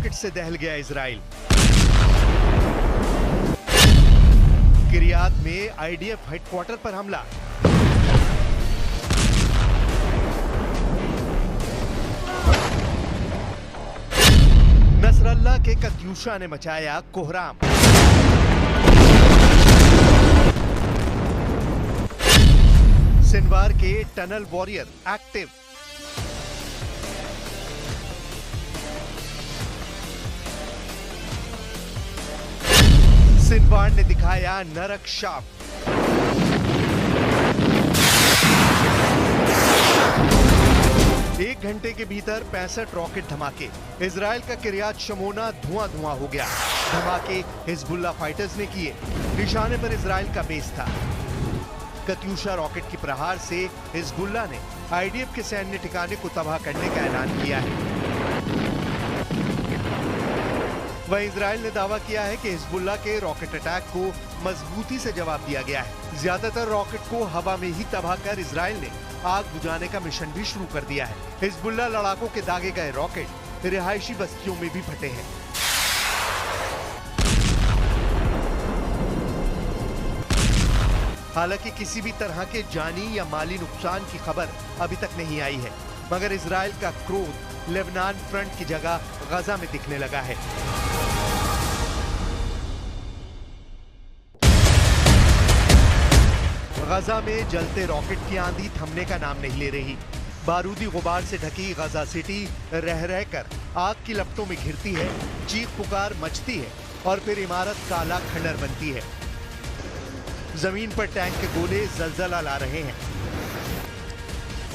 Rocket से दहल गया Israel. किरियात में आईडीएफ हेडक्वार्टर पर हमला। नसरल्लाह के कत्यूशा ने मचाया कोहराम। सिनवार के टनल वॉरियर एक्टिव। सिनवार ने दिखाया नरक शाप। एक घंटे के भीतर 65 रॉकेट धमाके। इजराइल का किरियात शमोना धुआं धुआं हो गया। धमाके हिजबुल्लाह फाइटर्स ने किए। निशाने पर इजराइल का बेस था। कत्यूशा रॉकेट की प्रहार से हिजबुल्लाह ने आईडीएफ के सैन्य ठिकाने को तबाह करने का ऐलान किया है। वहीं इजराइल ने दावा किया है कि हिजबुल्लाह के रॉकेट अटैक को मजबूती से जवाब दिया गया है। ज्यादातर रॉकेट को हवा में ही तबाह कर इजराइल ने आग बुझाने का मिशन भी शुरू कर दिया है। हिजबुल्लाह लड़ाकों के दागे गए रॉकेट रिहायशी बस्तियों में भी फटे हैं। हालांकि किसी भी तरह के जानी या माली नुकसान की खबर अभी तक नहीं आई है, मगर इजराइल का क्रोध लेबनान फ्रंट की जगह गजा में दिखने लगा है। गजा में जलते रॉकेट की आंधी थमने का नाम नहीं ले रही। बारूदी गुबार से ढकी गजा सिटी रह रहकर आग की लपटों में घिरती है, चीख पुकार मचती है और फिर इमारत काला खंडर बनती है। जमीन पर टैंक के गोले जलजला ला रहे हैं।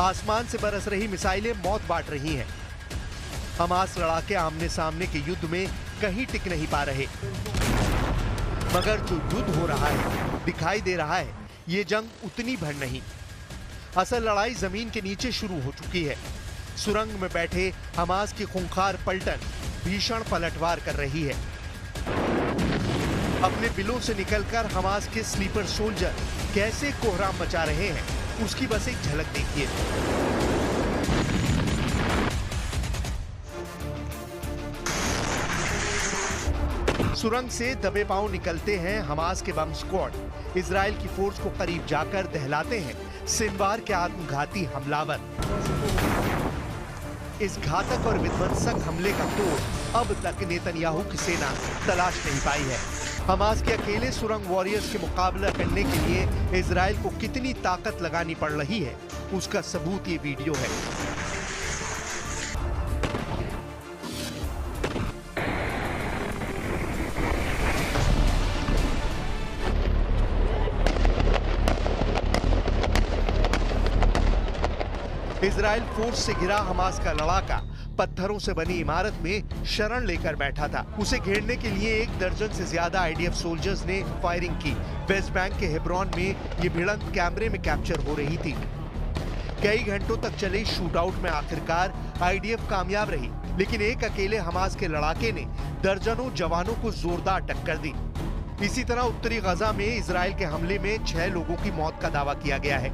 आसमान से बरस रही मिसाइलें मौत बांट रही हैं। हमास लड़ाके आमने सामने के युद्ध में कहीं टिक नहीं पा रहे। मगर जो युद्ध हो रहा है, दिखाई दे रहा है, ये जंग उतनी भर नहीं। असल लड़ाई जमीन के नीचे शुरू हो चुकी है। सुरंग में बैठे हमास की खूंखार पलटन भीषण पलटवार कर रही है। अपने बिलों से निकलकर हमास के स्लीपर सोल्जर कैसे कोहराम मचा रहे हैं, उसकी बस एक झलक देखिए। सुरंग से दबे पांव निकलते हैं हमास के बम स्क्वाड। इजराइल की फोर्स को करीब जाकर दहलाते हैं सिनवार के आत्मघाती हमलावर। इस घातक और विध्वंसक हमले का तोड़ अब तक नेतन्याहू की सेना तलाश नहीं पाई है। हमास के अकेले सुरंग वॉरियर्स के मुकाबला करने के लिए इजराइल को कितनी ताकत लगानी पड़ रही है, उसका सबूत ये वीडियो है। इजराइल फोर्स से घिरा हमास का लड़ाका पत्थरों से बनी इमारत में शरण लेकर बैठा था। उसे घेरने के लिए 1 दर्जन से ज्यादा आईडीएफ सोल्जर्स ने फायरिंग की। वेस्ट बैंक के हेब्रोन में ये भिड़ंत कैमरे में कैप्चर हो रही थी। कई घंटों तक चले शूटआउट में आखिरकार आईडीएफ कामयाब रही, लेकिन एक अकेले हमास के लड़ाके ने दर्जनों जवानों को जोरदार टक्कर दी। इसी तरह उत्तरी गजा में इजराइल के हमले में 6 लोगों की मौत का दावा किया गया है,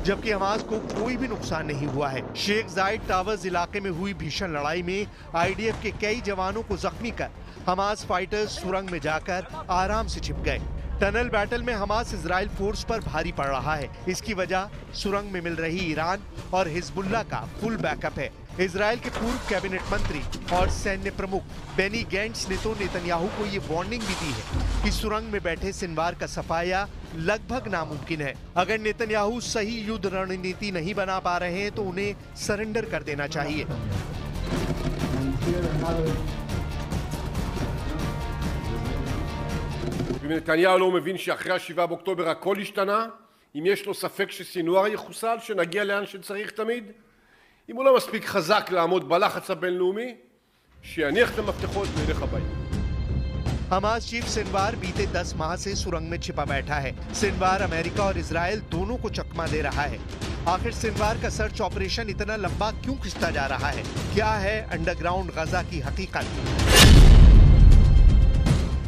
जबकि हमास को कोई भी नुकसान नहीं हुआ है। शेख जायद टावर्स इलाके में हुई भीषण लड़ाई में आईडीएफ के कई जवानों को जख्मी कर हमास फाइटर्स सुरंग में जाकर आराम से छिप गए। टनल बैटल में हमास इजराइल फोर्स पर भारी पड़ रहा है। इसकी वजह सुरंग में मिल रही ईरान और हिजबुल्लाह का फुल बैकअप है। इजराइल के पूर्व कैबिनेट मंत्री और सैन्य प्रमुख बेनी गैंट्स ने तो नेतन्याहू को ये वार्निंग भी दी है कि सुरंग में बैठे सिनवार का सफाया लगभग नामुमकिन है। अगर नेतन्याहू सही युद्ध रणनीति नहीं बना पा रहे हैं तो उन्हें सरेंडर कर देना चाहिए। אם נתניהו לא מבין שאחרי 7 באוקטובר הכל השתנה, אם יש לו ספק שסינואר יחוסל, שנגיע לאן שצריך תמיד, אם הוא לא מספיק חזק לעמוד בלחץ הבינלאומי, שיניח את המפתחות וילך הביתה. हमास चीफ सिनवार बीते 10 माह से सुरंग में छिपा बैठा है। सिनवार अमेरिका और इजराइल दोनों को चकमा दे रहा है। आखिर सिनवार का सर्च ऑपरेशन इतना लंबा क्यों खिंचता जा रहा है? क्या है अंडरग्राउंड गजा की हकीकत?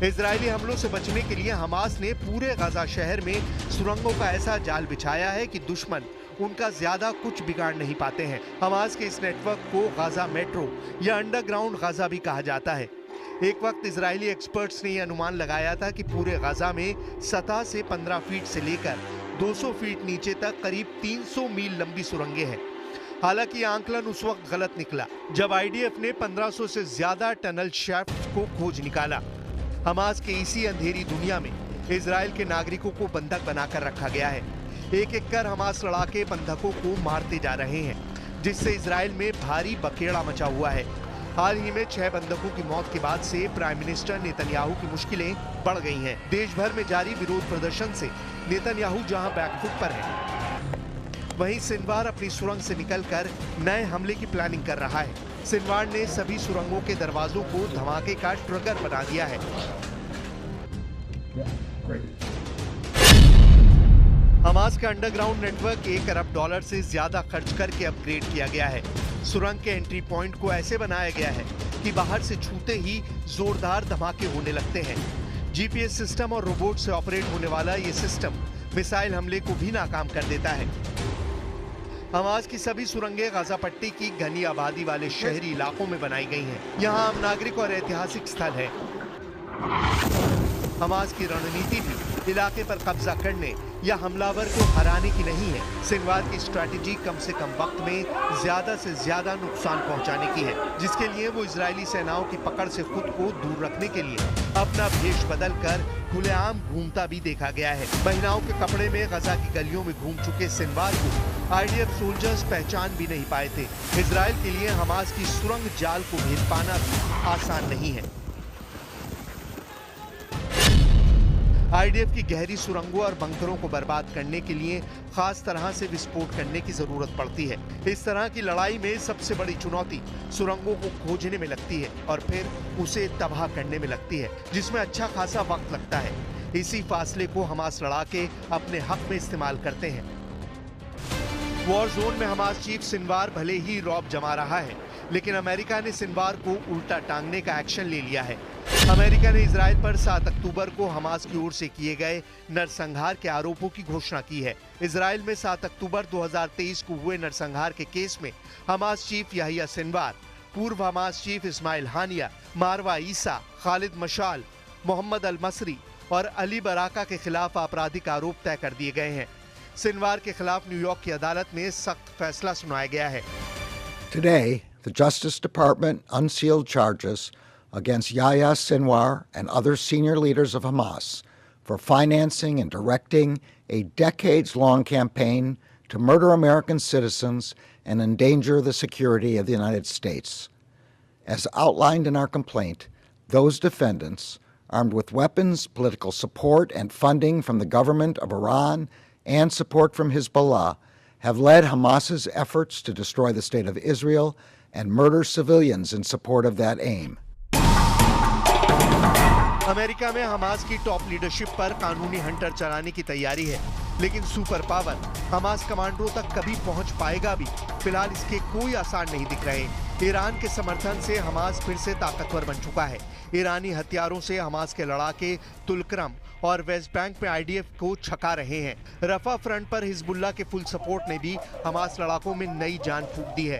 इजरायली हमलों से बचने के लिए हमास ने पूरे गजा शहर में सुरंगों का ऐसा जाल बिछाया है कि दुश्मन उनका ज्यादा कुछ बिगाड़ नहीं पाते हैं। हमास के इस नेटवर्क को गाजा मेट्रो या अंडरग्राउंड गाजा भी कहा जाता है। एक वक्त इजरायली एक्सपर्ट्स ने यह अनुमान लगाया था कि पूरे गाजा में सतह से 15 फीट से लेकर 200 फीट नीचे तक करीब 300 मील लंबी सुरंगें हैं। हालांकि यह आंकलन उस वक्त गलत निकला जब आईडीएफ ने 1500 से ज्यादा टनल शैफ्ट को खोज निकाला। हमास के इसी अंधेरी दुनिया में इजराइल के नागरिकों को बंधक बनाकर रखा गया है। एक एक कर हमास लड़ाके बंधकों को मारते जा रहे हैं, जिससे इजराइल में भारी बखेड़ा मचा हुआ है। हाल ही में 6 बंधकों की मौत के बाद से प्राइम मिनिस्टर नेतन्याहू की मुश्किलें बढ़ गई हैं। देश भर में जारी विरोध प्रदर्शन से नेतन्याहू जहां बैकफुट पर है, वहीं सिनवार अपनी सुरंग से निकलकर नए हमले की प्लानिंग कर रहा है। सिनवार ने सभी सुरंगों के दरवाजों को धमाके का ट्रिगर बना दिया है। हमास का अंडरग्राउंड नेटवर्क $1 अरब से ज्यादा खर्च करके अपग्रेड किया गया है। सुरंग के एंट्री पॉइंट को ऐसे बनाया गया है कि बाहर से छूते ही जोरदार धमाके होने लगते हैं। जीपीएस सिस्टम और रोबोट से ऑपरेट होने वाला ये सिस्टम मिसाइल हमले को भी नाकाम कर देता है। हमास की सभी सुरंगें गाजा पट्टी की घनी आबादी वाले शहरी इलाकों में बनाई गई हैं। यहाँ आम नागरिक और ऐतिहासिक स्थल है। हमास की रणनीति भी इलाके पर कब्जा करने या हमलावर को हराने की नहीं है। सिनवार की स्ट्रैटेजी कम से कम वक्त में ज्यादा से ज्यादा नुकसान पहुंचाने की है, जिसके लिए वो इजरायली सेनाओं की पकड़ से खुद को दूर रखने के लिए अपना भेष बदलकर खुलेआम घूमता भी देखा गया है। महिलाओं के कपड़े में गजा की गलियों में घूम चुके सिनवार को आईडीएफ सोल्जर्स पहचान भी नहीं पाए थे। इजराइल के लिए हमास की सुरंग जाल को भेद पाना भी आसान नहीं है। आईडीएफ की गहरी सुरंगों और बंकरों को बर्बाद करने के लिए खास तरह से विस्फोट करने की जरूरत पड़ती है। इस तरह की लड़ाई में सबसे बड़ी चुनौती सुरंगों को खोजने में लगती है और फिर उसे तबाह करने में लगती है, जिसमें अच्छा खासा वक्त लगता है। इसी फासले को हमास लड़ाके अपने हक में इस्तेमाल करते हैं। वॉर जोन में हमास चीफ सिनवार भले ही रौब जमा रहा है, लेकिन अमेरिका ने सिनवार को उल्टा टांगने का एक्शन ले लिया है। अमेरिका ने इजराइल पर 7 अक्टूबर को हमास की ओर से किए गए नरसंहार के आरोपों की घोषणा की है। इजराइल में 7 अक्टूबर 2023 को हुए नरसंहार के केस में हमास चीफ याहिया सिनवार, पूर्व हमास चीफ इस्माइल हानिया, मारवा ईसा, खालिद मशाल, मोहम्मद अल मसरी और अली बराका के खिलाफ आपराधिक आरोप तय कर दिए गए हैं। सिनवार के खिलाफ न्यूयॉर्क की अदालत में सख्त फैसला सुनाया गया है। Today, the Justice Department unsealed charges against Yahya Sinwar and other senior leaders of Hamas for financing and directing a decades-long campaign to murder American citizens and endanger the security of the United States. As outlined in our complaint, those defendants, armed with weapons, political support, and funding from the government of Iran and support from Hezbollah, have led Hamas's efforts to destroy the state of Israel and murder civilians in support of that aim. America में Hamas की top leadership पर कानूनी Hunter चलाने की तैयारी है, लेकिन super power Hamas कमांडरों तक कभी पहुंच पाएगा भी, फिलहाल इसके कोई आसार नहीं दिख रहे। ईरान के समर्थन से हमास फिर से ताकतवर बन चुका है। ईरानी हथियारों से हमास के लड़ाके तुलकरम और वेस्ट बैंक में आईडीएफ को छका रहे हैं। रफा फ्रंट पर हिजबुल्लाह के फुल सपोर्ट ने भी हमास लड़ाकों में नई जान फूंक दी है।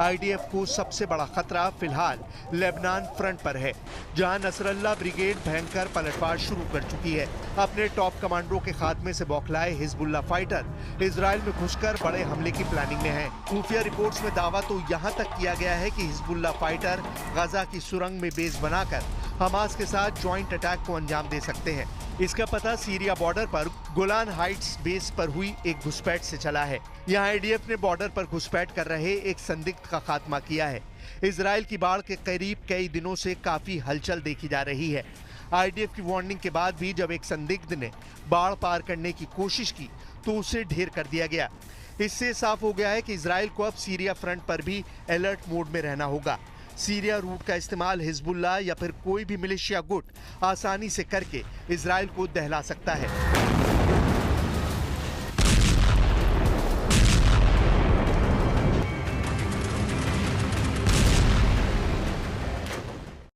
आईडीएफ को सबसे बड़ा खतरा फिलहाल लेबनान फ्रंट पर है, जहां नसरल्ला ब्रिगेड भयंकर पलटवार शुरू कर चुकी है। अपने टॉप कमांडरों के खात्मे से बौखलाए हिजबुल्ला फाइटर इजराइल में घुसकर बड़े हमले की प्लानिंग में है। खुफिया रिपोर्ट्स में दावा तो यहां तक किया गया है कि हिजबुल्ला फाइटर गजा की सुरंग में बेस बनाकर हमास के साथ ज्वाइंट अटैक को अंजाम दे सकते हैं। इसका पता सीरिया बॉर्डर पर गोलान हाइट्स बेस पर हुई एक घुसपैठ से चला है। यहाँ आईडीएफ ने बॉर्डर पर घुसपैठ कर रहे एक संदिग्ध का खात्मा किया है। इजराइल की बाढ़ के करीब कई दिनों से काफी हलचल देखी जा रही है। आईडीएफ की वार्निंग के बाद भी जब एक संदिग्ध ने बाढ़ पार करने की कोशिश की तो उसे ढेर कर दिया गया। इससे साफ हो गया है कि इजराइल को अब सीरिया फ्रंट पर भी अलर्ट मोड में रहना होगा। सीरिया रूट का इस्तेमाल हिजबुल्लाह या फिर कोई भी मिलिशिया गुट आसानी से करके इजराइल को दहला सकता है।